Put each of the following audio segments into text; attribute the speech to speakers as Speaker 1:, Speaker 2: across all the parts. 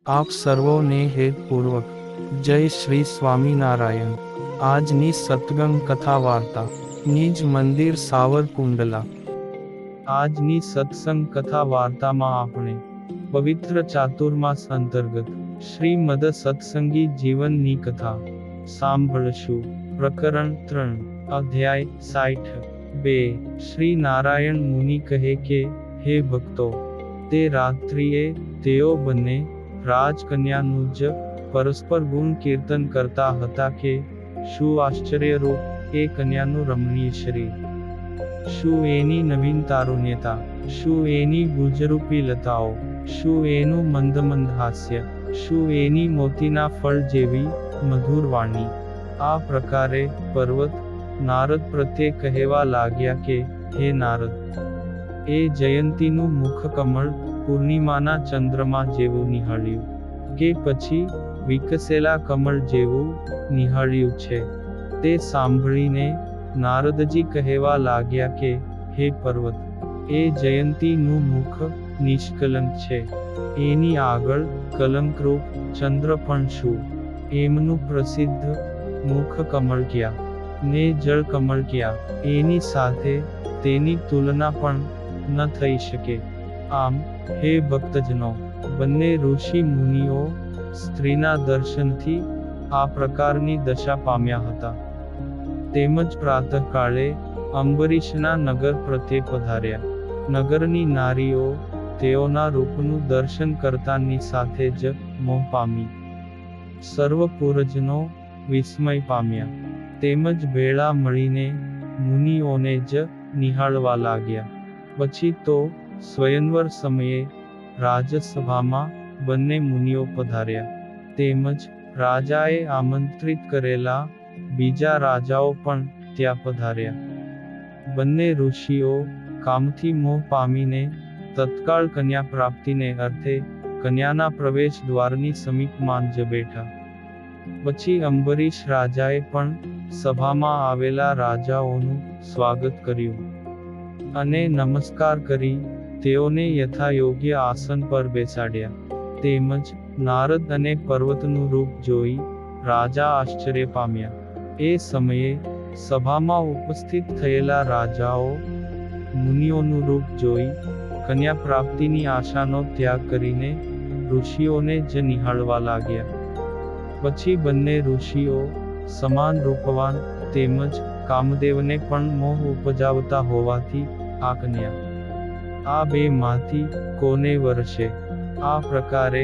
Speaker 1: આપ સર્વોને હેતપૂર્વક જય શ્રી સ્વામિનારાયણ। આજની સત્સંગ કથા વાર્તા નિજ મંદિર સાવરકુંડલા। આજની સત્સંગ કથા વાર્તામાં આપણે પવિત્ર ચાતુર્માસ અંતર્ગત શ્રીમદ સત્સંગી જીવનની કથા સાંભળશું। પ્રકરણ 3 અધ્યાય 62। શ્રી નારાયણ મુનિ કહે કે, હે ભક્તો, તે રાત્રિએ તેઓ બંને રાજકન્યાનું જ પરસ્પર ગુણ કીર્તન કરતા હતા કે શું આશ્ચર્યરૂપ એ કન્યાનું રમણીય શરીર, શું એની નવીન તારુણ્યતા, શું એની ગુજરૂપી લતાઓ, શું એનું મંદ હાસ્ય, શું એની મોતીના ફળ જેવી મધુર વાણી। આ પ્રકારે પર્વત નારદ પ્રત્યે કહેવા લાગ્યા કે, હે નારદ, એ જયંતીનું મુખ કમળ પૂર્ણિમાના ચંદ્રમા જેવું નિહાળ્યું કે પછી વિકસેલા કમળ જેવું નિહાળ્યું છે। તે સાંભળીને નારદજી કહેવા લાગ્યા કે, હે પર્વત, એ જયંતીનું મુખ નિષ્કલંક છે, એની આગળ કલંકરૂપ ચંદ્ર પણ શું, એમનું પ્રસિદ્ધ મુખ કમળ ક્યાં ને જળ કમળ ક્યાં, એની સાથે તેની તુલના પણ ન થઈ શકે। આમ હે ભક્તજનો, બંને ઋષિ મુનિઓ સ્ત્રીના દર્શનથી આ પ્રકારની દશા પામ્યા હતા। તેમજ પ્રાતઃકાળે અંબરીશના નગર પ્રત્યે પધાર્યા। નગરની નારીઓ તેઓના રૂપનું દર્શન કરતાની સાથે જ મોહ પામી, સર્વ પુરજનો વિસ્મય પામ્યા, તેમજ ભેળા મળીને મુનિઓને જ નિહાળવા લાગ્યા। પછી તો સ્વયંવર સમયે રાજસભામાં બંને મુનિઓ પધાર્યા, તેમજ રાજાએ આમંત્રિત કરેલા બીજા રાજાઓ પણ ત્યાં પધાર્યા। બંને ઋષિઓ કામથી મોહ પામીને તત્કાળ કન્યા પ્રાપ્તિને અર્થે કન્યાના પ્રવેશ દ્વારની સમીપમાં જ બેઠા। પછી અંબરીશ રાજાએ પણ સભામાં આવેલા રાજાઓનું સ્વાગત કર્યું અને નમસ્કાર કરી તેઓને યથાયોગ્ય આસન પર બેસાડ્યા। તેમજ નારદ અને પર્વતનું રૂપ જોઈ રાજા આશ્ચર્ય પામ્યા। એ સમયે સભામાં ઉપસ્થિત થયેલા રાજાઓ મુનિઓનું રૂપ જોઈ કન્યા પ્રાપ્તિની આશાનો ત્યાગ કરીને ઋષિઓને જ નિહાળવા લાગ્યા। પછી બંને ઋષિઓ સમાન રૂપવાન તેમજ કામદેવને પણ મોહ ઉપજાવતા હોવાથી આ કન્યા આ બે માંથી કોને વરસે, આ પ્રકારે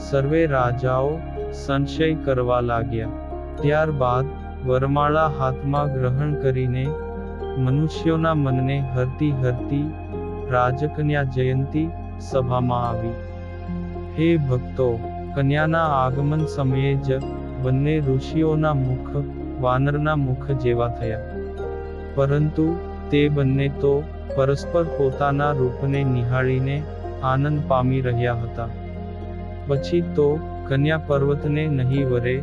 Speaker 1: સર્વે રાજાઓ સંશય કરવા લાગ્યા। ત્યારબાદ વરમાળા હાથમાં ગ્રહણ કરીને મનુષ્યોના મનને હરતી હરતી રાજકન્યા જયંતી સભામાં આવી। હે ભક્તો, કન્યાના આગમન સમયે જ બંને ઋષિઓના મુખ વાનરના મુખ જેવા થયા, પરંતુ તે બંને તો પરસ્પર પોતાના રૂપને નિહાળીને આનંદ પામી રહ્યા હતા। પછી તો કન્યા પર્વતને નહીં વરે,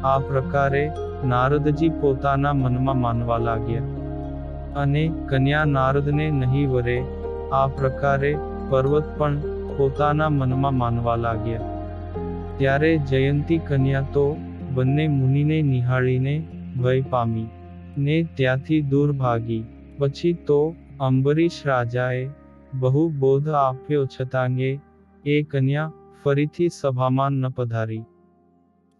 Speaker 1: આ પ્રકારે નારદજી પોતાના મનમાં માનવા લાગ્યા, અને કન્યા નારદને નહીં વરે, આ પ્રકારે પર્વત પણ પોતાના મનમાં માનવા લાગ્યા। ત્યારે જયંતી કન્યા તો બંને મુનિને નિહાળીને ભય પામી ને ત્યાંથી દૂર ભાગી। પછી તો અંબરીશ રાજાએ બહુ બોધ આપ્યો છતાં એ કન્યા ફરીથી સભામાં ન પધારી।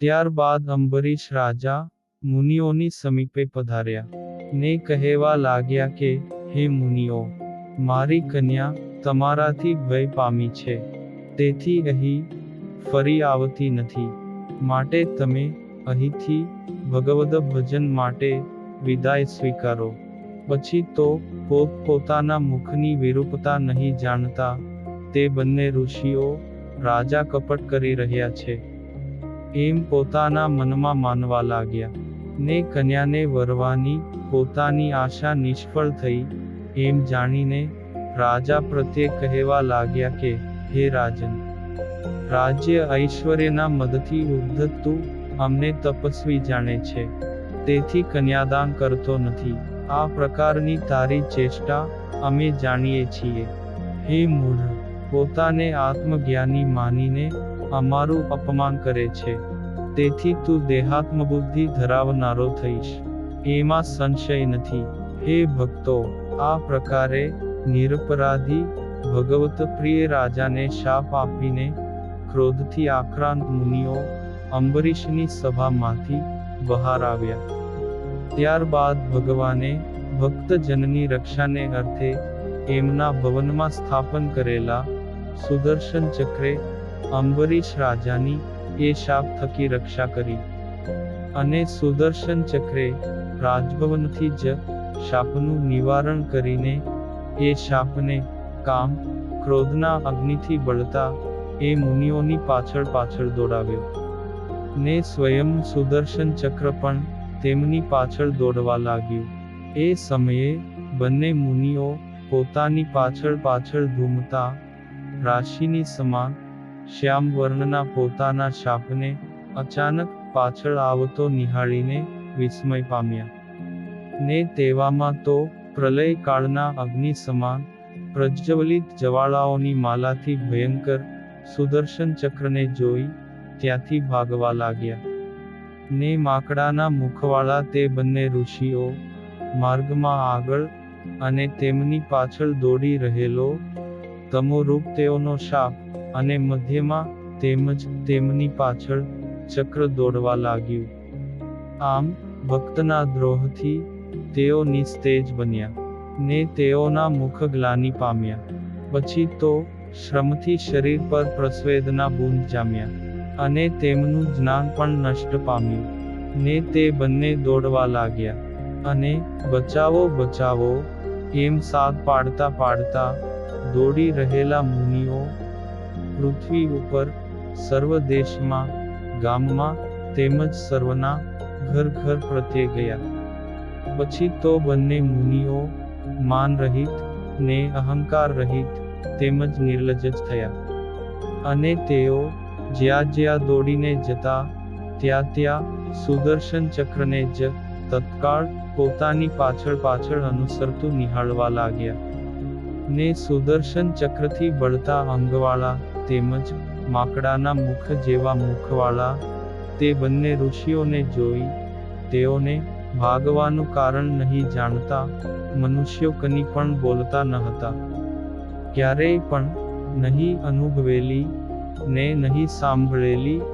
Speaker 1: ત્યારબાદ અંબરીશ રાજા મુનિઓની સમીપે પધાર્યા ને કહેવા લાગ્યા કે, હે મુનિઓ, મારી કન્યા તમારાથી ભય પામી છે, તેથી અહીં ફરી આવતી નથી, માટે તમે અહીંથી ભગવદ ભજન માટે વિદાય સ્વીકારો। પછી તો પોતપોતાના મુખની વિરૂપતા નહીં જાણતા તે બંને ઋષિઓ રાજા કપટ કરી રહ્યા છે એમ પોતાના મનમાં માનવા લાગ્યા, ને કન્યાને વરવાની પોતાની આશા નિષ્ફળ થઈ એમ જાણીને રાજા પ્રત્યે કહેવા લાગ્યા કે, હે રાજન, રાજ્ય ઐશ્વર્યના મદથી ઉદ્ધત અમને તપસ્વી જાણે છે, તેથી કન્યાદાન કરતો નથી। આ પ્રકારની તારી ચેષ્ટા અમે જાણીએ છીએ। હે મૂઢ, પોતાને આત્મજ્ઞાની માનીને અમારું અપમાન કરે છે. તેથી તું દેહાત્મબુદ્ધિ ધરાવનારો થઈશ, એમાં સંશય નથી. હે ભક્તો, આ પ્રકારે નિરપરાધી ભગવત પ્રિય રાજાને શાપ આપીને ક્રોધથી આક્રાંત મુનિઓ અંબરીશની સભામાંથી બહાર આવ્યા. ત્યારબાદ ભગવાને ભક્તજનની રક્ષાને અર્થે એમના ભવનમાં સ્થાપન કરેલા સુદર્શન ચક્રે અંબરીશ રાજાની એ શાપ થકી રક્ષા કરી. અને સુદર્શન ચક્રે રાજભવનથી જ શાપનું નિવારણ કરીને એ શાપને કામ ક્રોધના અગ્નિથી બળતા એ મુનિઓની પાછળ પાછળ દોડાવ્યો. ને સ્વયં સુદર્શન ચક્ર પણ તેમની પાછળ દોડવા લાગ્યું. એ સમયે બંને મુનિઓ પોતાની પાછળ પાછળ ઘૂમતા રાશિની સમાન શ્યામ વર્ણના પોતાના શાપને અચાનક પાછળ આવતો નિહાળીને વિસ્મય પામ્યા. ને તેવામાં તો પ્રલય કાળના અગ્નિ સમાન પ્રજ્વલિત જ્વાળાઓની માલાથી ભયંકર સુદર્શન ચક્રને જોઈ ત્યાંથી ભાગવા લાગ્યા. ને માકડાના મુખવાળા તે બંને ઋષિઓ માર્ગમાં આગળ અને તેમની પાછળ દોડી રહેલો તમોરૂપ તેઓનો શાપ, અને મધ્યમાં તેમજ તેમની પાછળ ચક્ર દોડવા લાગ્યું. આમ ભક્તના દ્રોહથી તેઓ નિસ્તેજ બન્યા, ને તેઓના મુખ ગ્લાનિ પામ્યા. પછી તો શ્રમથી શરીર પર પ્રસ્વેદના બૂંદ જામ્યા, અને તેમનું જ્ઞાન પણ નષ્ટ પામ્યું. ને તે બંને દોડવા લાગ્યા, અને બચાવો બચાવો એમ સાદ પાડતા પાડતા દોડી રહેલા મુનિઓ પૃથ્વી ઉપર સર્વ દેશમાં, ગામમાં તેમજ સર્વના ઘર ઘર પ્રત્યે ગયા. પછી તો બંને મુનિઓ માન રહિત ને અહંકાર રહિત તેમજ નિર્લજ્જ થયા. અને તેઓ જ્યાં જ્યાં દોડીને જતા ત્યાં ત્યાં સુદર્શન ચક્રને જ તત્કાળ પોતાની પાછળ પાછળ અનુસરતું નિહાળવા લાગ્યા. ને સુદર્શન ચક્રથી બળતા અંગવાળા તેમજ માકડાના મુખ જેવા મુખવાળા તે બંને ઋષિઓને જોઈ તેઓને ભાગવાનું કારણ નહીં જાણતા મનુષ્યો કની પણ બોલતા ન હતા. ક્યારેય પણ નહીં અનુભવેલી ને નહીં સાંભળેલી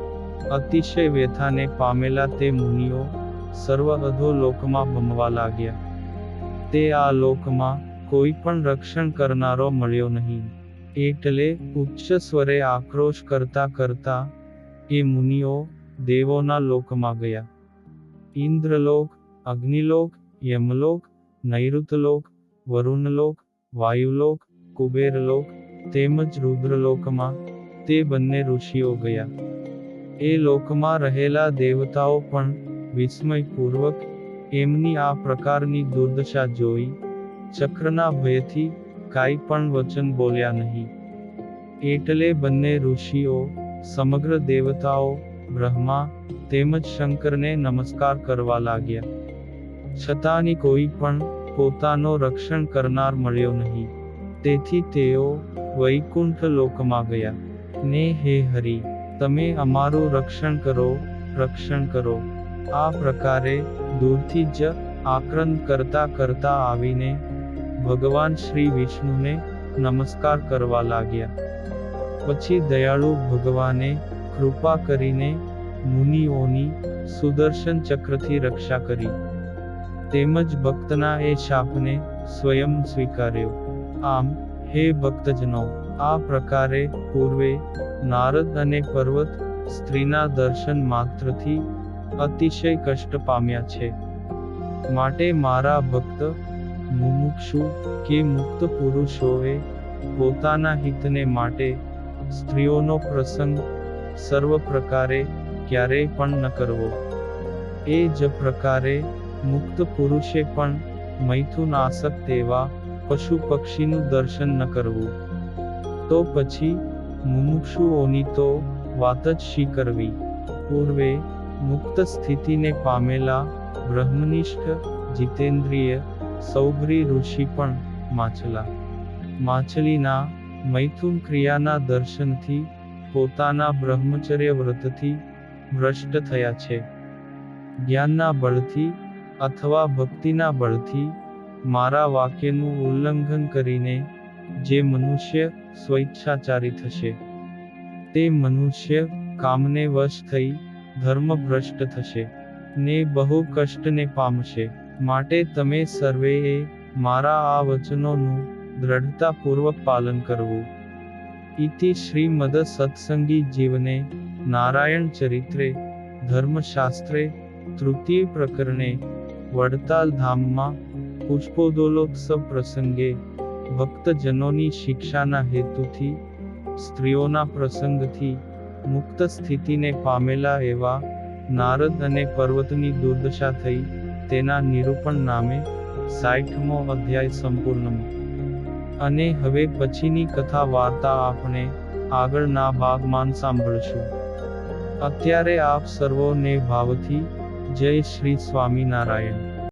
Speaker 1: અતિશય વ્યથાને પામેલા તે મુનિઓ સર્વ અધોલોકમાં ભમવા લાગ્યા. તે આ લોકમાં કોઈ પણ રક્ષણ કરનારો મળ્યો નહીં. એટલે ઉચ્ચ સ્વરે આક્રોશ કરતા કરતા એ મુનિઓ દેવોના લોકમાં ગયા. ઇન્દ્રલોક, અગ્નિલોક, યમલોક, નૈઋતલોક, વરુણલોક, વાયુલોક, કુબેરલોક તેમજ રુદ્રલોકમાં તે બંને ઋષિઓ ગયા. એ લોકમાં રહેલા દેવતાઓ પણ વિસ્મયપૂર્વક એમની આ પ્રકારની દુર્દશા જોઈ ચક્રના ભયથી કાંઈ પણ વચન બોલ્યા નહીં. એટલે બંને ઋષિઓ સમગ્ર દેવતાઓ બ્રહ્મા તેમજ શંકરને નમસ્કાર કરવા લાગ્યા. છતાંની કોઈ પણ પોતાનો રક્ષણ કરનાર મળ્યો નહીં. તેથી તેઓ વૈકુંઠ લોકમાં ગયા. ને હે હરિ, તમે અમારું રક્ષણ કરો, રક્ષણ કરો. આ પ્રકારે દૂરથી જ આક્રંદ કરતા કરતા આવીને ભગવાન શ્રી વિષ્ણુને નમસ્કાર કરવા લાગ્યા. પછી દયાળુ ભગવાને કૃપા કરીને મુનિઓની સુદર્શન ચક્રથી રક્ષા કરી, તેમજ ભક્તના એ શાપને સ્વયં સ્વીકાર્યો. આમ હે ભક્તજનો, આ પ્રકારે પૂર્વે નારદ અને પર્વત સ્ત્રીના દર્શન માત્રથી અતિશય કષ્ટ પામ્યા છે. માટે મારા ભક્ત મુમુક્ષુ કે મુક્ત પુરુષોએ પોતાના હિતને માટે સ્ત્રીઓનો પ્રસંગ સર્વ પ્રકારે ક્યારેય પણ ન કરવો. એ જ પ્રકારે મુક્ત પુરુષે પણ મૈથુન આસક્ત એવા પશુ પક્ષીનું દર્શન ન કરવું. તો પછી મુમુક્ષુઓની તો વાત જ શી કરવી. પૂર્વે મુક્ત સ્થિતિને પામેલા બ્રહ્મનિષ્ઠ જીતેન્દ્રિય સૌભરી ઋષિ પણ માછલીના મૈથુન ક્રિયાના દર્શનથી પોતાના બ્રહ્મચર્ય વ્રતથી ભ્રષ્ટ થયા છે. જ્ઞાનના બળથી અથવા ભક્તિના બળથી મારા વાક્યનું ઉલ્લંઘન કરીને જે મનુષ્ય સ્વૈચ્છાચારી થશે, તે મનુષ્ય કામને વશ થઈ ધર્મભ્રષ્ટ થશે ને બહુ કષ્ટને પામશે. માટે તમે સર્વેએ મારા આ વચનોનું દ્રઢતાપૂર્વક પાલન કરવું. ઇતિ શ્રીમદ સત્સંગી જીવને નારાયણ ચરિત્રે ધર્મશાસ્ત્રે તૃતીય પ્રકરણે વડતાલ ધામમાં પુષ્પોદોલોત્સવ પ્રસંગે ભક્તજનોની શિક્ષાના હેતુથી સ્ત્રીઓના પ્રસંગથી મુક્ત સ્થિતિને પામેલા એવા નારદ અને પર્વતની દુર્દશા થઈ તેના નિરૂપણ નામે 60મો અધ્યાય સંપૂર્ણ. અને હવે પછીની કથા વાર્તા આપણે આગળના ભાગમાં સાંભળશું. અત્યારે આપ સર્વોને ભાવથી જય શ્રી સ્વામિનારાયણ.